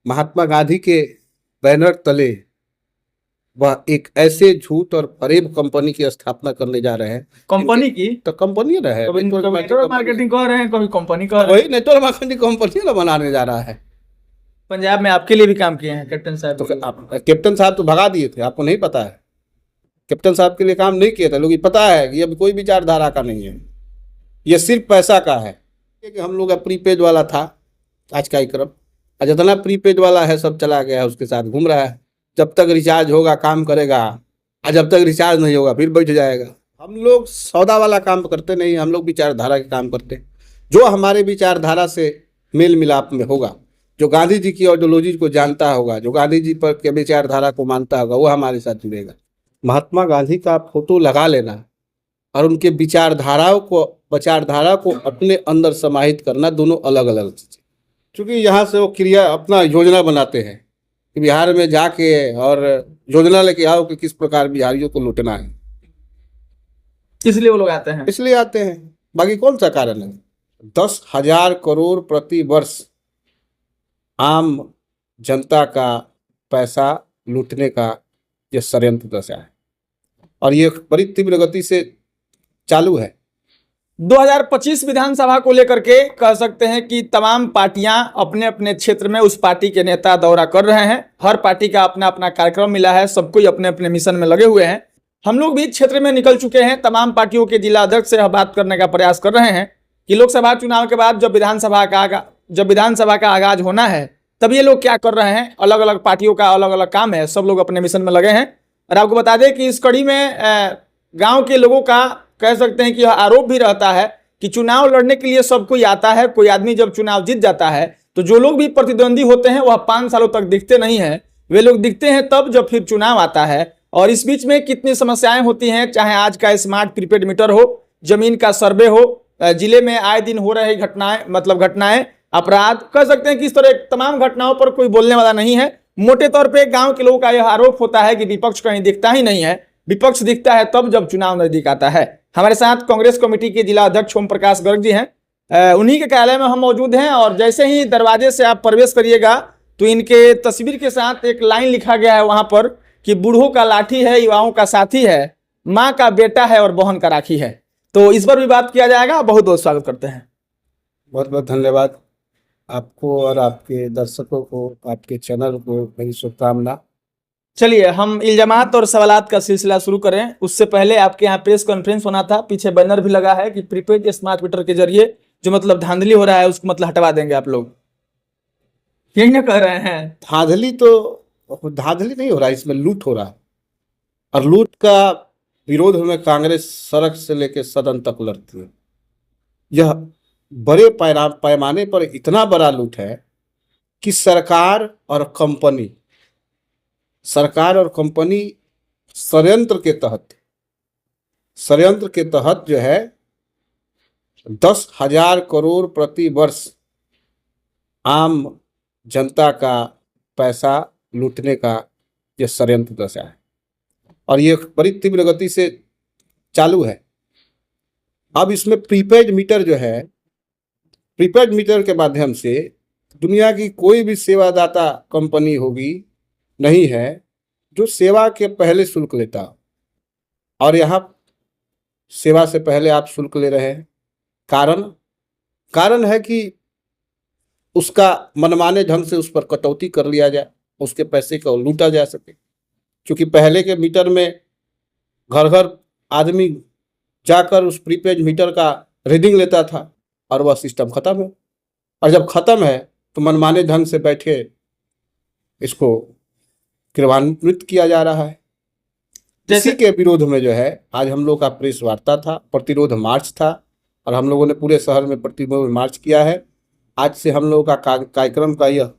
महात्मा गांधी के बैनर तले वह एक ऐसे झूठ और फरेब कंपनी की स्थापना करने जा रहे हैं। कंपनी की तो कंपनी ना है, कभी नेटवर्क मार्केटिंग कह रहे हैं, कभी कंपनी कह रहे वही हैं। नेटवर्क मार्केटिंग कंपनी ना बनाने जा रहा है। पंजाब में आपके लिए भी काम किए हैं कैप्टन साहब। तो कैप्टन साहब तो भगा दिए थे, आपको नहीं पता है? कैप्टन साहब के लिए काम नहीं किए थे लोग, पता है कि अब कोई विचारधारा का नहीं है, ये सिर्फ पैसा का है। कि हम लोग का प्रीपेड वाला था आज का कार्यक्रम, जितना प्रीपेड वाला है सब चला गया है, उसके साथ घूम रहा है। जब तक रिचार्ज होगा काम करेगा, और जब तक रिचार्ज नहीं होगा फिर बैठ जाएगा। हम लोग सौदा वाला काम करते नहीं, हम लोग विचारधारा के काम करते हैं। जो हमारे विचारधारा से मेल मिलाप में होगा, जो गांधी जी की आइडियोलॉजी को जानता होगा, जो गांधी जी पर के विचारधारा को मानता होगा, वो हमारे साथ जुड़ेगा। महात्मा गांधी का फोटो लगा लेना और उनके विचारधारा को अपने अंदर समाहित करना, दोनों अलग अलग चीज़ें। क्योंकि यहाँ से वो क्रिया अपना योजना बनाते हैं कि बिहार में जाके और योजना लेके आओ कि किस प्रकार बिहारियों को लूटना है। इसलिए वो लोग आते हैं, इसलिए आते हैं, बाकी कौन सा कारण है? 10,000 करोड़ प्रति वर्ष आम जनता का पैसा लूटने का ये षड्यंत्र दशा है, और ये बड़ी तीव्र गति से चालू है। 2025 विधानसभा को लेकर के कह सकते हैं कि तमाम पार्टियां अपने अपने क्षेत्र में उस पार्टी के नेता दौरा कर रहे हैं। हर पार्टी का अपना अपना कार्यक्रम मिला है, सब कोई अपने अपने मिशन में लगे हुए हैं। हम लोग भी क्षेत्र में निकल चुके हैं, तमाम पार्टियों के जिला अध्यक्ष से बात करने का प्रयास कर रहे हैं कि लोकसभा चुनाव के बाद जब विधानसभा का आगाज होना है तब ये लोग क्या कर रहे हैं। अलग अलग पार्टियों का अलग अलग काम है, सब लोग अपने मिशन में लगे हैं। और आपको बता दें कि इस कड़ी में गाँव के लोगों का कह सकते हैं कि आरोप भी रहता है कि चुनाव लड़ने के लिए सब कोई आता है, कोई आदमी जब चुनाव जीत जाता है तो जो लोग भी प्रतिद्वंदी होते हैं वह 5 सालों तक दिखते नहीं हैं, वे लोग दिखते हैं तब जब फिर चुनाव आता है। और इस बीच में कितनी समस्याएं होती हैं, चाहे आज का स्मार्ट प्रीपेड मीटर हो, जमीन का सर्वे हो, जिले में आए दिन हो रही घटनाएं, अपराध, कह सकते हैं कि इस तरह तमाम घटनाओं पर कोई बोलने वाला नहीं है। मोटे तौर पर गाँव के लोगों का यह आरोप होता है कि विपक्ष कहीं दिखता ही नहीं है, विपक्ष दिखता है तब जब चुनाव नजदीक आता है। हमारे साथ कांग्रेस कमेटी के जिला अध्यक्ष ओम प्रकाश गर्ग जी हैं, उन्हीं के कार्यालय में हम मौजूद हैं। और जैसे ही दरवाजे से आप प्रवेश करिएगा तो इनके तस्वीर के साथ एक लाइन लिखा गया है वहां पर कि बूढ़ों का लाठी है, युवाओं का साथी है, माँ का बेटा है और बहन का राखी है। तो इस पर भी बात किया जाएगा। बहुत बहुत स्वागत करते हैं। बहुत बहुत धन्यवाद आपको और आपके दर्शकों को, आपके चैनल को मेरी शुभकामना। चलिए हम इल्जामात और सवालात का सिलसिला शुरू करें। उससे पहले आपके यहाँ प्रेस कॉन्फ्रेंस होना था, पीछे बैनर भी लगा है कि प्रीपेड स्मार्ट मीटर के जरिए जो धांधली हो रहा है उसको हटवा देंगे आप लोग, यही ना कह रहे हैं? धांधली नहीं हो रहा है, इसमें लूट हो रहा है। और लूट का विरोध में कांग्रेस सड़क से लेकर सदन तक लड़ती है। यह बड़े पैमाने पर इतना बड़ा लूट है कि सरकार और कंपनी षड्यंत्र के तहत जो है 10,000 करोड़ प्रति वर्ष आम जनता का पैसा लूटने का यह षड्यंत्र दशा है, और ये बड़ी तीव्र गति से चालू है। अब इसमें प्रीपेड मीटर जो है, प्रीपेड मीटर के माध्यम से दुनिया की कोई भी सेवादाता कंपनी होगी नहीं है जो सेवा के पहले शुल्क लेता, और यहाँ सेवा से पहले आप शुल्क ले रहे हैं। कारण है कि उसका मनमाने ढंग से उस पर कटौती कर लिया जाए, उसके पैसे को लूटा जा सके। क्योंकि पहले के मीटर में घर घर आदमी जाकर उस प्रीपेड मीटर का रीडिंग लेता था, और वह सिस्टम खत्म है। और जब खत्म है तो मनमाने ढंग से बैठे इसको क्रियान्वित किया जा रहा है। इसी के विरोध में जो है आज हम लोग का प्रेस वार्ता था, प्रतिरोध मार्च था, और हम लोगों ने पूरे शहर में प्रतिरोध मार्च किया है। आज से हम लोगों का कार्यक्रम का यह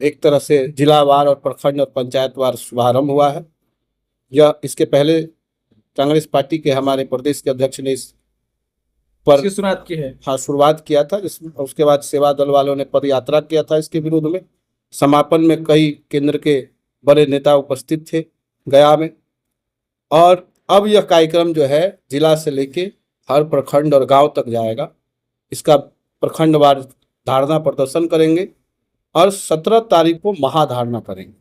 एक तरह से जिलावार और प्रखंड और पंचायतवार शुभारंभ हुआ है। यह इसके पहले कांग्रेस पार्टी के हमारे प्रदेश के अध्यक्ष ने इस पर शुरुआत की है। हाँ, शुरुआत किया था, उसके बाद सेवा दल वालों ने पद यात्रा किया था इसके विरोध में। समापन में कई केंद्र के बड़े नेता उपस्थित थे गया में, और अब यह कार्यक्रम जो है जिला से लेके हर प्रखंड और गांव तक जाएगा। इसका प्रखंडवार धारणा प्रदर्शन करेंगे, और 17 तारीख को महाधारणा करेंगे।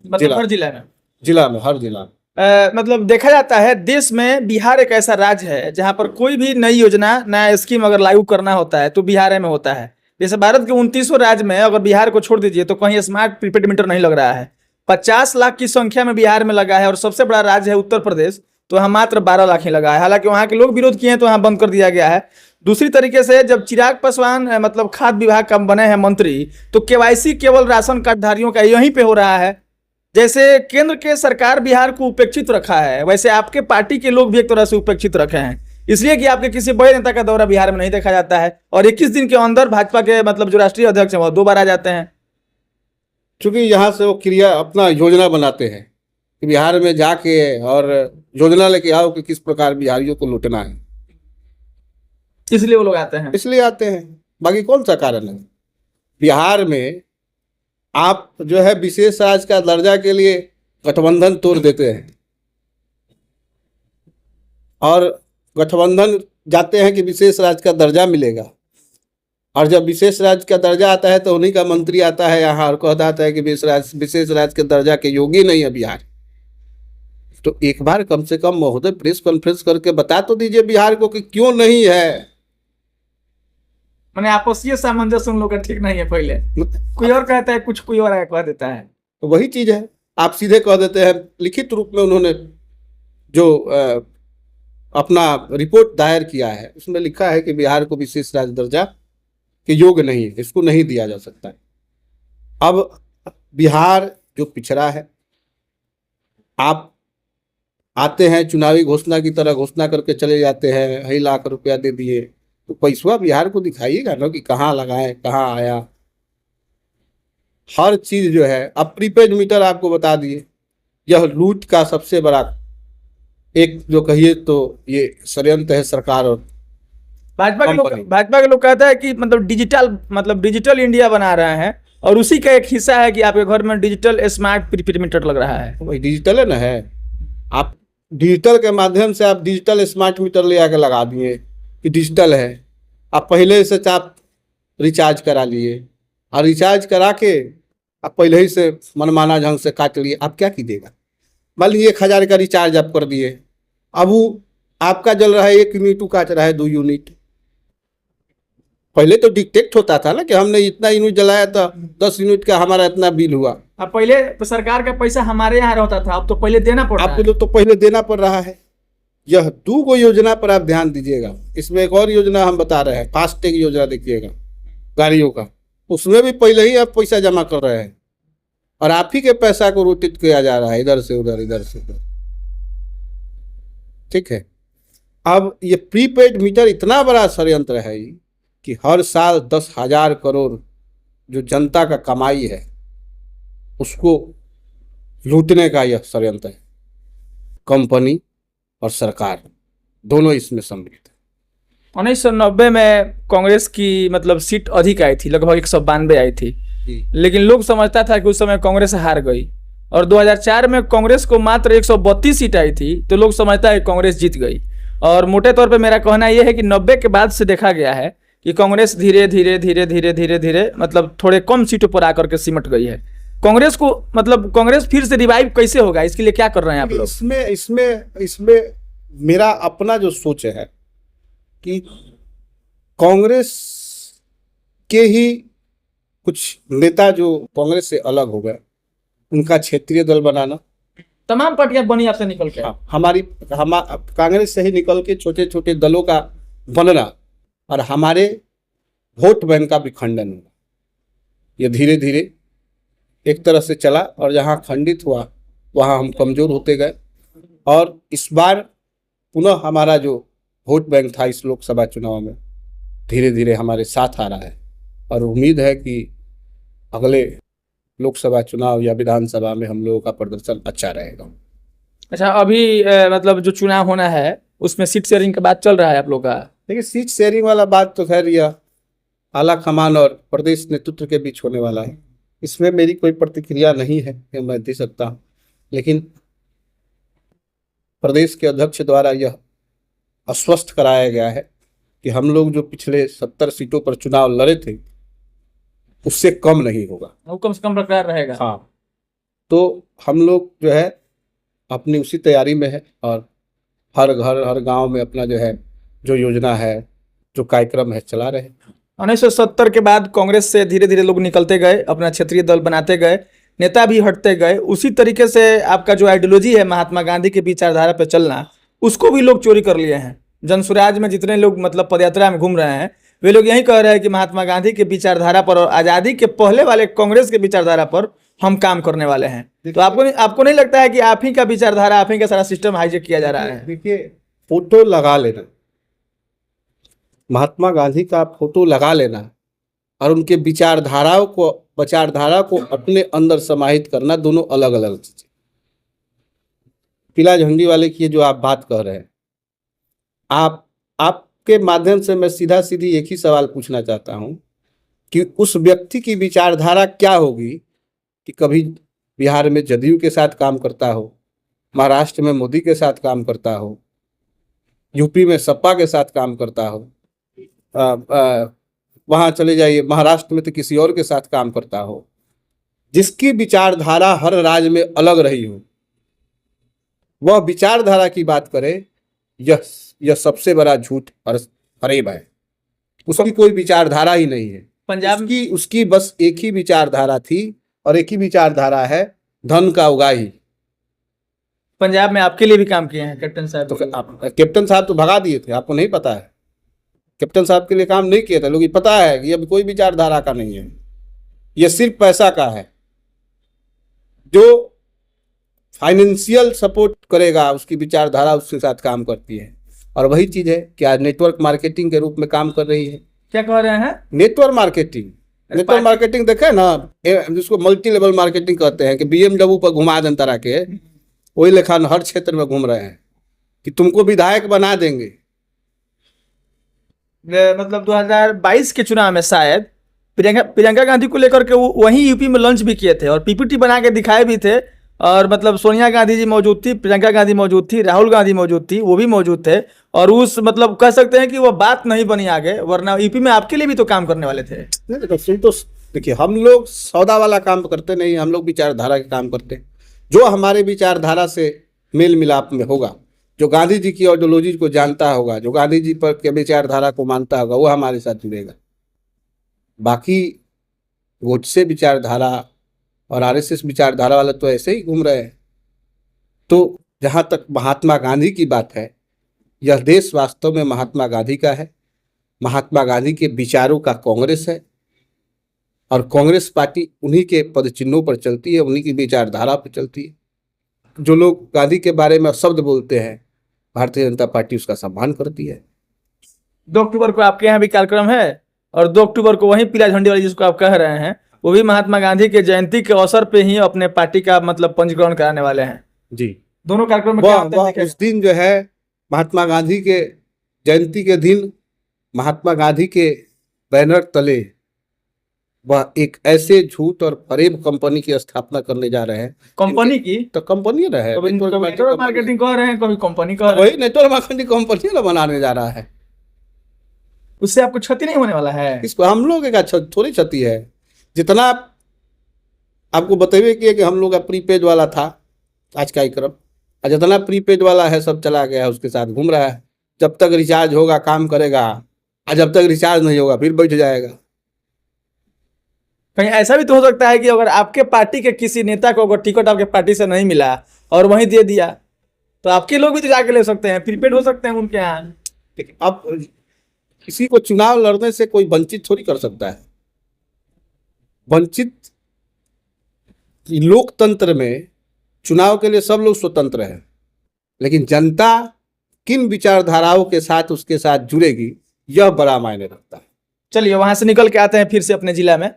मतलब हर जिला में? जिला में, हर जिला में। मतलब देखा जाता है देश में बिहार एक ऐसा राज्य है जहां पर कोई भी नई योजना, नया स्कीम अगर लागू करना होता है तो बिहार में होता है। जैसे भारत के 29 राज्य में अगर बिहार को छोड़ दीजिए तो कहीं स्मार्ट प्रीपेड मीटर नहीं लग रहा है। 50 लाख की संख्या में बिहार में लगा है और सबसे बड़ा राज्य है उत्तर प्रदेश, तो वहाँ मात्र 12 लाख ही लगा है। हालांकि वहाँ के लोग विरोध किए हैं तो वहाँ बंद कर दिया गया है। दूसरी तरीके से जब चिराग पासवान मतलब खाद्य विभाग का बने हैं मंत्री, तो केवाईसी केवल राशन कार्ड धारियों का यहीं पे हो रहा है। जैसे केंद्र के सरकार बिहार को उपेक्षित रखा है, वैसे आपके पार्टी के लोग भी एक तरह से उपेक्षित रखे हैं, इसलिए कि आपके किसी बड़े नेता का दौरा बिहार में नहीं देखा जाता है और 21 दिन के अंदर भाजपा के मतलब जो राष्ट्रीय अध्यक्ष हैं वो 2 बार आ जाते हैं। क्योंकि यहाँ से वो क्रिया अपना योजना बनाते हैं कि बिहार में जाके और योजना लेके आओ कि किस प्रकार बिहारियों को लूटना है, इसलिए वो लोग आते हैं। इसलिए आते हैं, बाकी कौन सा कारण है। बिहार में आप जो है विशेष राज्य का दर्जा के लिए गठबंधन तोड़ देते हैं और गठबंधन जाते हैं कि विशेष राज्य का दर्जा मिलेगा, और जब विशेष राज्य का दर्जा आता है तो उन्हीं का मंत्री आता है यहाँ और कहता है कि विशेष राज्य के दर्जा के योग्य नहीं है बिहार। तो एक बार कम से कम महोदय प्रेस कॉन्फ्रेंस करके बता तो दीजिए बिहार को कि क्यों नहीं है। मैंने आपसी सामंजस्य उन लोग का ठीक नहीं है। पहले कोई और कहता है कुछ, कोई और कह देता है, तो वही चीज है। आप सीधे कह देते हैं, लिखित रूप में उन्होंने जो अपना रिपोर्ट दायर किया है उसमें लिखा है कि बिहार को विशेष राज्य दर्जा के योग्य नहीं है, इसको नहीं दिया जा सकता है। अब बिहार जो पिछड़ा है, आप आते हैं चुनावी घोषणा की तरह घोषणा करके चले जाते हैं, 2.5 लाख रुपया दे दिए, तो पैसा बिहार को दिखाइएगा ना कि कहाँ लगाए, कहाँ आया। हर चीज जो है, अब प्रीपेड मीटर आपको बता दिए, यह लूट का सबसे बड़ा एक जो कहिए तो ये षड्यंत्र है सरकार और भाजपा के लोग कहता है कि मतलब डिजिटल इंडिया बना रहे हैं और उसी का एक हिस्सा है कि आपके घर में डिजिटल स्मार्ट प्रीपेड मीटर लग रहा है। वही डिजिटल है ना, है आप डिजिटल के माध्यम से आप डिजिटल स्मार्ट मीटर ले आके लगा दिए कि डिजिटल है। आप पहले से आप रिचार्ज करा लिए और रिचार्ज करा के आप पहले ही से मनमाना ढंग से काट लिए। आप क्या कीजिएगा, मान लीजिए 1000 का रिचार्ज आप कर दिए, अब वो आपका जल रहा है 1 यूनिट, वो काट रहा है 2 यूनिट। पहले तो डिटेक्ट होता था ना कि हमने इतना यूनिट जलाया तो 10 यूनिट का हमारा इतना बिल हुआ। अब पहले तो सरकार का पैसा हमारे यहाँ रहता था, अब तो पहले देना पड़ रहा है। आपको तो पहले देना पड़ रहा है। यह 2 योजना पर आप ध्यान दीजिएगा। इसमें एक और योजना हम बता रहे हैं, फास्टैग योजना देखिएगा गाड़ियों का, उसमें भी पहले ही आप पैसा जमा कर रहे हैं और आप ही के पैसा को रोटेट किया जा रहा है इधर से उधर, इधर से उधर। ठीक है, अब ये प्रीपेड मीटर इतना बड़ा षड्यंत्र है कि हर साल 10,000 करोड़ जो जनता का कमाई है उसको लूटने का यह षड्यंत्र है। कंपनी और सरकार दोनों इसमें सम्मिलित है। 1990 में कांग्रेस की मतलब सीट अधिक आई थी, लगभग 192 आई थी, लेकिन लोग समझता था कि उस समय कांग्रेस हार गई। और 2004 में कांग्रेस को मात्र 132 सीट आई थी, तो लोग समझता है कि कांग्रेस जीत गई। और मोटे तौर पे मेरा कहना यह है कि 90 के बाद से देखा गया है कि कांग्रेस धीरे धीरे मतलब थोड़े कम सीटों पर आकर के सिमट गई है। कांग्रेस को मतलब कांग्रेस फिर से रिवाइव कैसे होगा, इसके लिए क्या कर रहे हैं आप लोग? इसमें मेरा अपना जो सोच है कि कांग्रेस के ही कुछ नेता जो कांग्रेस से अलग हो गए, उनका क्षेत्रीय दल बनाना। तमाम पार्टियां बनी आपसे निकल के, हम कांग्रेस से ही निकल के छोटे छोटे दलों का बनना और हमारे वोट बैंक का भी खंडन हुआ। ये धीरे धीरे एक तरह से चला और जहाँ खंडित हुआ वहाँ हम कमजोर होते गए। और इस बार पुनः हमारा जो वोट बैंक था इस लोकसभा चुनाव में धीरे धीरे हमारे साथ आ रहा है और उम्मीद है कि अगले लोकसभा चुनाव या विधानसभा में हम लोगों का प्रदर्शन अच्छा रहेगा। अच्छा, अभी मतलब जो चुनाव होना है उसमें सीट शेयरिंग का बात चल रहा है आप लोग का? देखिए, सीट शेयरिंग वाला बात तो खैर यह आला कमान और प्रदेश नेतृत्व के बीच होने वाला है, इसमें मेरी कोई प्रतिक्रिया नहीं है कि मैं दे सकता हूँ। लेकिन प्रदेश के अध्यक्ष द्वारा यह आश्वस्त कराया गया है कि हम लोग जो पिछले 70 सीटों पर चुनाव लड़े थे उससे कम नहीं होगा। वो कम से कम बरकरार रहेगा। हाँ, तो हम लोग जो है अपनी उसी तैयारी में है और हर घर हर गांव में अपना जो है जो योजना है जो कार्यक्रम है चला रहे हैं। 1970 के बाद कांग्रेस से धीरे धीरे लोग निकलते गए, अपना क्षेत्रीय दल बनाते गए, नेता भी हटते गए। उसी तरीके से आपका जो आइडियोलॉजी है महात्मा गांधी की विचारधारा पर चलना, उसको भी लोग चोरी कर लिए हैं। जनसुराज में जितने लोग मतलब पदयात्रा में घूम रहे हैं, वे लोग यही कह रहे हैं कि महात्मा गांधी के विचारधारा पर और आज़ादी के पहले वाले कांग्रेस के विचारधारा पर हम काम करने वाले हैं। तो आपको नहीं लगता है कि आप ही का विचारधारा, आप ही का सारा सिस्टम हाईजेक किया जा रहा है? देखिए, फोटो लगा लेना, महात्मा गांधी का फोटो लगा लेना और उनके विचारधारा को अपने अंदर समाहित करना, दोनों अलग अलग चीजें। पीला झंडी वाले की जो आप बात कर रहे हैं, आपके माध्यम से मैं सीधा सीधी एक ही सवाल पूछना चाहता हूं कि उस व्यक्ति की विचारधारा क्या होगी कि कभी बिहार में जदयू के साथ काम करता हो, महाराष्ट्र में मोदी के साथ काम करता हो, यूपी में सपा के साथ काम करता हो, वहाँ चले जाइए महाराष्ट्र में तो किसी और के साथ काम करता हो, जिसकी विचारधारा हर राज्य में अलग रही हो, वह विचारधारा की बात करे, यह सबसे बड़ा झूठ और फरेब है। उसकी कोई विचारधारा ही नहीं है। पंजाब उसकी बस एक ही विचारधारा थी और एक ही विचारधारा है, धन का उगाही। पंजाब में आपके लिए भी काम किए हैं कैप्टन साहब। तो कैप्टन साहब तो भगा दिए थे, आपको नहीं पता है? कैप्टन साहब के लिए काम नहीं किया था, लोग पता है कि अब कोई विचारधारा का नहीं है, ये सिर्फ पैसा का है। जो फाइनेंशियल सपोर्ट करेगा उसकी विचारधारा उसके साथ काम करती है। और वही चीज है कि आज नेटवर्क मार्केटिंग के रूप में काम कर रही है। क्या कह रहे हैं? नेटवर्क मार्केटिंग देखे ना, जिसको मल्टी लेवल मार्केटिंग कहते हैं कि BMW पर घुमा दें तरह के, वही लेखा हर क्षेत्र में घूम रहे हैं कि तुमको विधायक बना देंगे। मतलब 2022 के चुनाव में शायद प्रियंका गांधी को लेकर के वो वहीं यूपी में लॉन्च भी किए थे और PPT बना के दिखाए भी थे। और मतलब सोनिया गांधी जी मौजूद थी, प्रियंका गांधी मौजूद थी, राहुल गांधी मौजूद थी, वो भी मौजूद थे। और उस मतलब कह सकते हैं कि वो बात नहीं बनी आगे, वरना यूपी में आपके लिए भी तो काम करने वाले थे। नहीं तो देखिए, हम लोग सौदा वाला काम करते नहीं, हम लोग विचारधारा के काम करते हैं। जो हमारे विचारधारा से मेल मिलाप में होगा, जो गांधी जी की आइडियोलॉजी को जानता होगा, जो गांधी जी पर के विचारधारा को मानता होगा, वो हमारे साथ जुड़ेगा। बाकी गोडसे विचारधारा और RSS विचारधारा वाले तो ऐसे ही घूम रहे हैं। तो जहाँ तक महात्मा गांधी की बात है, यह देश वास्तव में महात्मा गांधी का है। महात्मा गांधी के विचारों का कांग्रेस है और कांग्रेस पार्टी उन्हीं के पदचिन्हों पर चलती है, उन्हीं की विचारधारा पर चलती है। जो लोग गांधी के बारे में शब्द बोलते हैं, भारतीय जनता पार्टी उसका सम्मान करती है। 2 अक्टूबर को आपके यहाँ भी कार्यक्रम है और 2 अक्टूबर को वही पीला झंडी वाली जिसको आप कह रहे हैं, वो भी महात्मा गांधी के जयंती के अवसर पे ही अपने पार्टी का मतलब पंजीकरण कराने वाले हैं। जी, दोनों कार्यक्रम में क्या होता है? उस दिन जो है महात्मा गांधी के जयंती के दिन महात्मा गांधी के बैनर तले वह एक ऐसे झूठ और फरेब कंपनी की स्थापना करने जा रहे हैं। कंपनी की तो कंपनी रहे, नेटवर्क मार्केटिंग कह रहे हैं, कभी कंपनी कह रहे हैं। वही नेटवर्क मार्केटिंग कंपनी ना बनाने जा रहा है। उससे आपको क्षति नहीं होने वाला है? इसको हम लोग का थोड़ी क्षति है। जितना आपको बतेवे किए कि हम लोग का प्रीपेड वाला था आज कार्यक्रम, और जितना प्रीपेड वाला है सब चला गया है, उसके साथ घूम रहा है। जब तक रिचार्ज होगा काम करेगा, और जब तक रिचार्ज नहीं होगा फिर बैठ जाएगा। कहीं ऐसा भी तो हो सकता है कि अगर आपके पार्टी के किसी नेता को अगर टिकट आपके पार्टी से नहीं मिला और वहीं दे दिया, तो आपके लोग भी तो जाके ले सकते हैं, प्रीपेड हो सकते हैं उनके यहाँ। अब किसी को चुनाव लड़ने से कोई वंचित थोड़ी कर सकता है। वंचित लोकतंत्र में चुनाव के लिए सब लोग स्वतंत्र है, लेकिन जनता किन विचारधाराओं के साथ उसके साथ जुड़ेगी, यह बड़ा मायने रखता है। चलिए वहां से निकल के आते हैं फिर से अपने जिला में।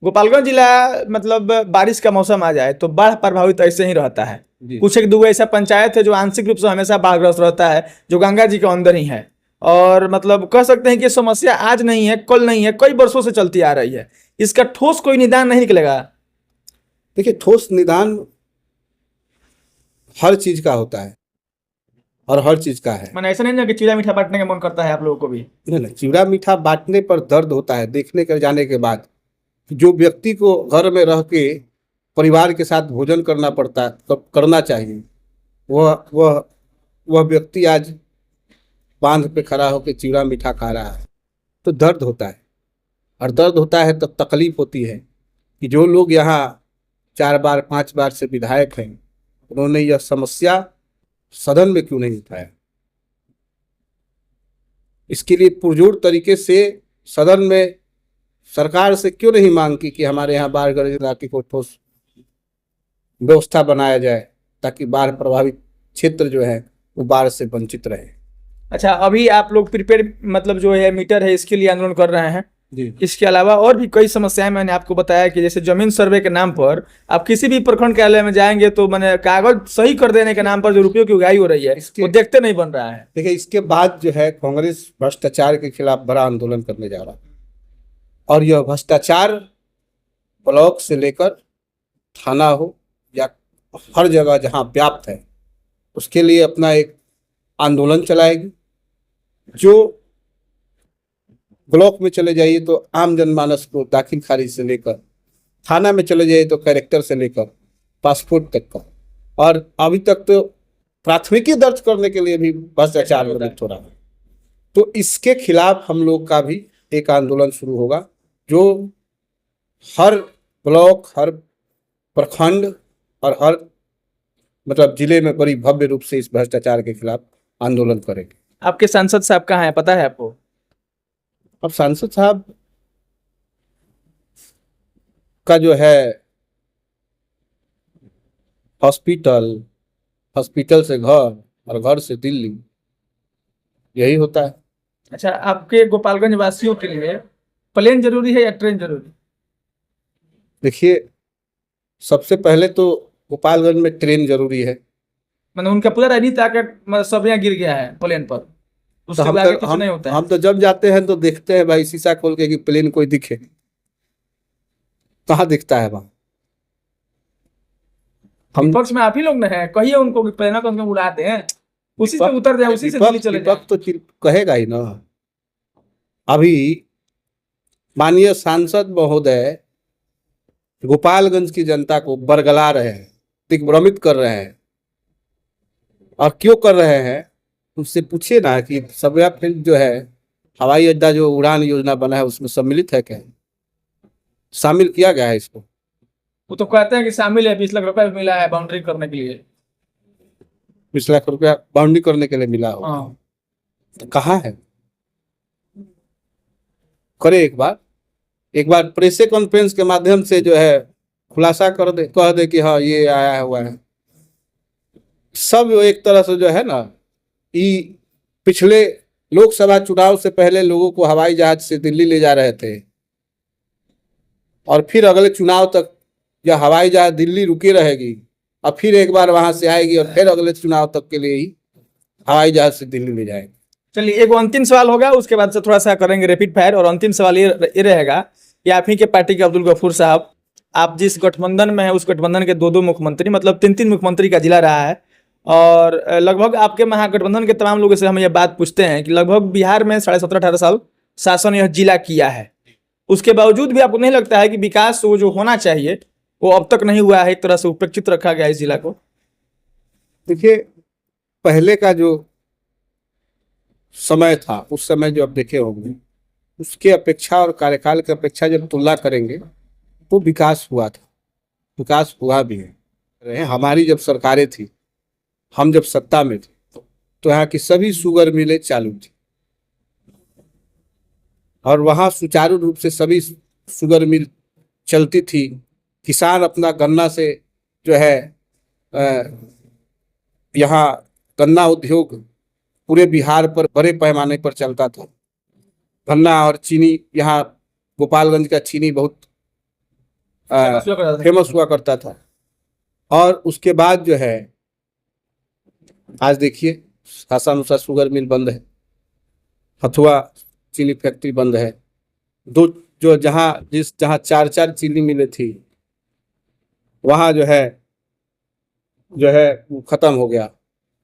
गोपालगंज जिला मतलब बारिश का मौसम आ जाए तो बाढ़ प्रभावित ऐसे ही रहता है। कुछ एक दो ऐसा पंचायत है जो आंशिक रूप से हमेशा बाढ़ग्रस्त रहता है, जो गंगा जी के अंदर ही है। और मतलब कह सकते हैं कि समस्या आज नहीं है, कल नहीं है, कई वर्षों से चलती आ रही है। इसका ठोस कोई निदान नहीं निकलेगा। देखिए, ठोस निदान हर चीज का होता है और हर चीज का है। मैंने ऐसा नहीं ना कि चिड़ा मीठा बांटने का मन करता है आप लोगों को भी? नहीं, चिड़ा मीठा बांटने पर दर्द होता है देखने कर जाने के बाद जो व्यक्ति को घर में रह के परिवार के साथ भोजन करना पड़ता करना चाहिए, वह वह व्यक्ति आज बांध पे खड़ा होकर चिड़ा मीठा खा रहा है। तो दर्द होता है, और दर्द होता है तब तकलीफ होती है कि जो लोग यहाँ 4 बार 5 बार से विधायक हैं, उन्होंने यह समस्या सदन में क्यों नहीं उठाया। इसके लिए पुरजोर तरीके से सदन में सरकार से क्यों नहीं मांग की कि हमारे यहाँ बाढ़ ग्रस्त इलाके को ठोस व्यवस्था बनाया जाए, ताकि बाढ़ प्रभावित क्षेत्र जो है वो बाढ़ से वंचित रहे। अच्छा, अभी आप लोग प्रीपेड मतलब जो है मीटर है इसके लिए आंदोलन कर रहे हैं जी। इसके अलावा और भी कई समस्याएं मैंने आपको बताया कि जैसे जमीन सर्वे के नाम पर आप किसी भी प्रखंड कार्यालय में जाएंगे तो मैंने कागज सही कर देने के नाम पर जो रुपयों की उगाही हो रही है वो देखते नहीं बन रहा है। देखिए, इसके बाद जो है कांग्रेस भ्रष्टाचार के खिलाफ बड़ा आंदोलन करने जा रहा है, और यह भ्रष्टाचार ब्लॉक से लेकर थाना हो या हर जगह जहां व्याप्त है, उसके लिए अपना एक आंदोलन चलाएगी। जो ब्लॉक में चले जाइए तो आम जनमानस को दाखिल खारिज से लेकर, थाना में चले जाइए तो कैरेक्टर से लेकर पासपोर्ट तक का, और अभी तक तो प्राथमिकी दर्ज करने के लिए भी भ्रष्टाचार ललित हो रहा है। तो इसके खिलाफ हम लोग का भी एक आंदोलन शुरू होगा, जो हर ब्लॉक, हर प्रखंड और हर मतलब जिले में बड़ी भव्य रूप से इस भ्रष्टाचार के खिलाफ आंदोलन करेंगे। आपके सांसद साहब कहाँ हैं, पता है आपको? अब सांसद साहब का जो है हॉस्पिटल, हॉस्पिटल से घर और घर से दिल्ली, यही होता है। अच्छा, आपके गोपालगंज वासियों के लिए प्लेन जरूरी है या ट्रेन जरूरी? देखिए, सबसे पहले तो गोपालगंज में ट्रेन जरूरी है। मतलब उनका पूरा राजनीति आकर मतलब सब यहाँ गिर गया है प्लेन पर, तो उससे आगे कुछ नहीं होता है। हम तो जब जाते हैं तो देखते हैं भाई शीशा खोल के कि प्लेन कोई दिखे, कहाँ दिखता है वहां। हम विपक्ष में आप ही लोग न है, कहिए उनको कि प्लेन को उड़ाते हैं, उसी से उतर जाए, उसी से दिल्ली चले जाए। विपक्ष तो कहेगा ही ना। अभी माननीय सांसद महोदय गोपालगंज की जनता को बरगला रहे हैं, दिग्भ्रमित कर रहे हैं, और क्यों कर रहे हैं उनसे पूछिए ना कि सबया फील्ड जो है, हवाई अड्डा जो उड़ान योजना बना है उसमें सम्मिलित है क्या, शामिल किया गया है इसको? वो तो कहते हैं कि शामिल है, 20 लाख रुपए मिला है बाउंड्री करने के लिए। 20 लाख रुपया बाउंड्री करने के लिए मिला हो, हाँ, तो कहाँ है? करे एक बार प्रेस कॉन्फ्रेंस के माध्यम से जो है खुलासा कर दे, कह दे कि हाँ ये आया हुआ है। सब एक तरह से जो है ना, ये पिछले लोकसभा चुनाव से पहले लोगों को हवाई जहाज से दिल्ली ले जा रहे थे, और फिर अगले चुनाव तक यह हवाई जहाज दिल्ली रुकी रहेगी, और फिर एक बार वहां से आएगी, और फिर अगले चुनाव तक के लिए ही हवाई जहाज से दिल्ली ले जाएगी। चलिए एक अंतिम सवाल होगा, उसके बाद से थोड़ा सा करेंगे रैपिड फायर। और अंतिम सवाल ये रहेगा कि आप ही के पार्टी के अब्दुल गफूर साहब, आप जिस गठबंधन में है उस गठबंधन के 2-2 मुख्यमंत्री, मतलब 3-3 मुख्यमंत्री का जिला रहा है, और लगभग आपके महागठबंधन के तमाम लोगों से हम ये बात पूछते हैं कि लगभग बिहार में 17.5-18 साल शासन यह जिला किया है, उसके बावजूद भी आपको नहीं लगता है कि विकास वो जो होना चाहिए वो अब तक नहीं हुआ है, एक तरह से उपेक्षित रखा गया है इस जिला को? देखिए, पहले का जो समय था, उस समय जो आप देखे होंगे, उसके अपेक्षा और कार्यकाल की अपेक्षा जब तुलना करेंगे तो विकास हुआ था, विकास हुआ भी है। हमारी जब सरकारें थी, हम जब सत्ता में थे, तो यहाँ की सभी शुगर मिलें चालू थी, और वहाँ सुचारू रूप से सभी शुगर मिल चलती थी। किसान अपना गन्ना से जो है यहाँ गन्ना उद्योग पूरे बिहार पर बड़े पैमाने पर चलता था। गन्ना और चीनी, यहाँ गोपालगंज का चीनी बहुत फेमस हुआ करता था। और उसके बाद जो है आज देखिए शासानुसार शुगर मिल बंद है, हथुआ चीनी फैक्ट्री बंद है, दो जो जहाँ 4 चीनी मिलें थी वहाँ जो है वो खत्म हो गया।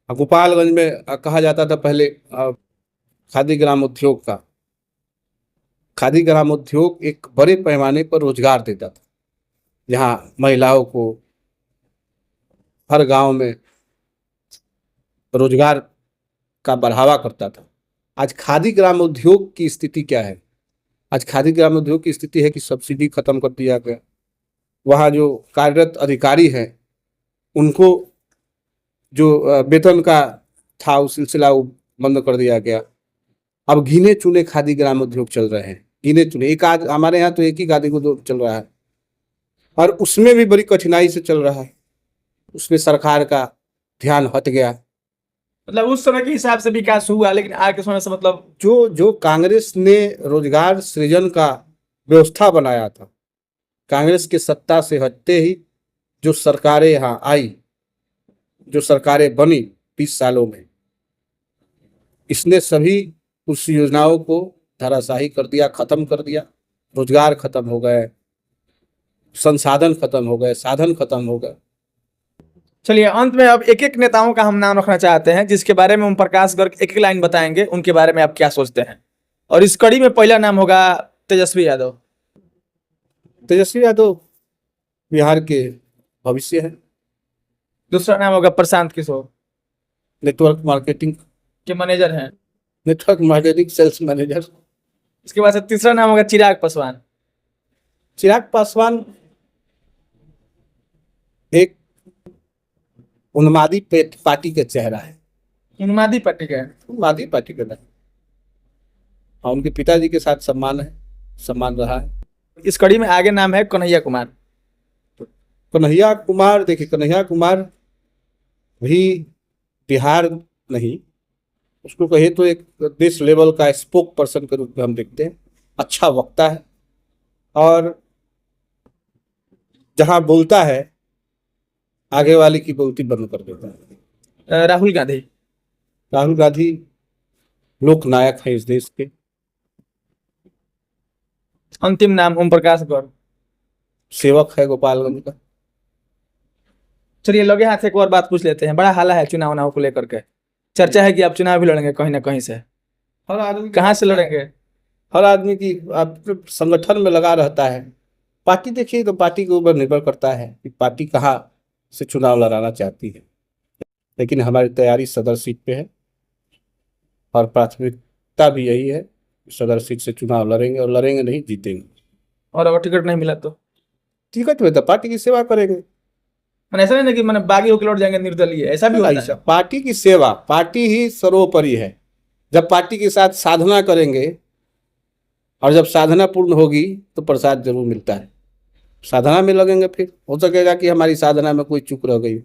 गोपालगंज में कहा जाता था पहले खादी ग्राम उद्योग का, खादी ग्रामोद्योग एक बड़े पैमाने पर रोजगार देता था, जहाँ महिलाओं को हर गांव में रोजगार का बढ़ावा करता था। आज खादी ग्रामोद्योग की स्थिति क्या है? आज खादी ग्रामोद्योग की स्थिति है कि सब्सिडी खत्म कर दिया गया। वहाँ जो कार्यरत अधिकारी हैं उनको जो वेतन का था उस सिलसिला वो बंद कर दिया गया। अब गिने चुने खादी ग्रामोद्योग चल रहे हैं, गिने चुने। एक आध हमारे यहाँ तो एक ही खादी उद्योग चल रहा है, और उसमें भी बड़ी कठिनाई से चल रहा है। उसमें सरकार का ध्यान हट गया। मतलब उस समय के हिसाब से विकास हुआ, लेकिन आज के समय से मतलब जो कांग्रेस ने रोजगार सृजन का व्यवस्था बनाया था, कांग्रेस के सत्ता से हटते ही जो सरकारें यहाँ आई, जो सरकारें बनी 20 सालों में, इसने सभी उस योजनाओं को धराशायी कर दिया, खत्म कर दिया। रोजगार खत्म हो गए, संसाधन खत्म हो गए, साधन खत्म हो गए। चलिए अंत में अब एक एक नेताओं का हम नाम रखना चाहते हैं, जिसके बारे में ओम प्रकाश गर्ग एक एक लाइन बताएंगे, उनके बारे में आप क्या सोचते हैं। और इस कड़ी में पहला नाम होगा तेजस्वी यादव। तेजस्वी यादव बिहार के भविष्य है। दूसरा नाम होगा प्रशांत किशोर, नेटवर्क मार्केटिंग के मैनेजर हैं। Network marketing sales manager. इसके बाद से तीसरा नाम होगा चिराग पासवान। चिराग पासवान एक उन्मादी पार्टी का चेहरा है। उन्मादी पार्टी का है। उन्मादी पार्टी का नहीं। हाँ, उनके पिताजी के साथ सम्मान रहा है। इस कड़ी में आगे नाम है कन्हैया कुमार। कन्हैया कुमार, देखिए कन्हैया कुमार भी बिहार नहीं, उसको कहे तो एक देश लेवल का स्पोक पर्सन के रूप में हम देखते हैं। अच्छा वक्ता है और जहां बोलता है आगे वाले की बोलती बंद कर देता है। राहुल गांधी। राहुल गांधी लोकनायक है इस देश के। अंतिम नाम ओम प्रकाश गर्ग, सेवक है गोपालगंज का। चलिए लगे हाथ एक और बात पूछ लेते हैं। बड़ा हाला है चुनाव को लेकर के, चर्चा है कि आप चुनाव भी लड़ेंगे कहीं ना कहीं से। हर आदमी कहाँ से लड़ेंगे? हर आदमी की आप संगठन में लगा रहता है। पार्टी देखिए तो पार्टी के ऊपर निर्भर करता है कि पार्टी कहाँ से चुनाव लड़ाना चाहती है, लेकिन हमारी तैयारी सदर सीट पे है और प्राथमिकता भी यही है कि सदर सीट से चुनाव लड़ेंगे, और लड़ेंगे नहीं जीतेंगे। और अगर टिकट नहीं मिला तो? टिकट में तो पार्टी की सेवा करेंगे। मैंने ऐसा नहीं कि मैंने बागी होकर लौट जाएंगे निर्दलीय, ऐसा भी होता है। पार्टी की सेवा, पार्टी ही सर्वोपरि है। जब पार्टी के साथ साधना करेंगे और जब साधना पूर्ण होगी तो प्रसाद जरूर मिलता है। साधना में लगेंगे, फिर हो सकेगा कि हमारी साधना में कोई चूक रह गई।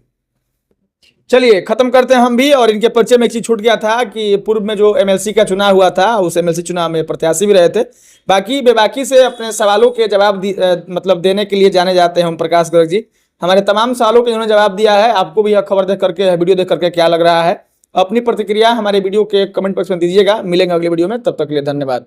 चलिए खत्म करते हैं हम भी। और इनके परिचय में एक चीज छूट गया था कि पूर्व में जो एमएलसी का चुनाव हुआ था, उस एमएलसी चुनाव में प्रत्याशी भी रहे थे। बाकी बेबाकी से अपने सवालों के जवाब मतलब देने के लिए जाने जाते हैं ओम प्रकाश गर्ग जी। हमारे तमाम सवालों के इन्होंने जवाब दिया है। आपको भी यह खबर देख करके, वीडियो देख करके क्या लग रहा है, अपनी प्रतिक्रिया हमारे वीडियो के कमेंट बॉक्स में दीजिएगा। मिलेंगे अगले वीडियो में, तब तक के लिए धन्यवाद।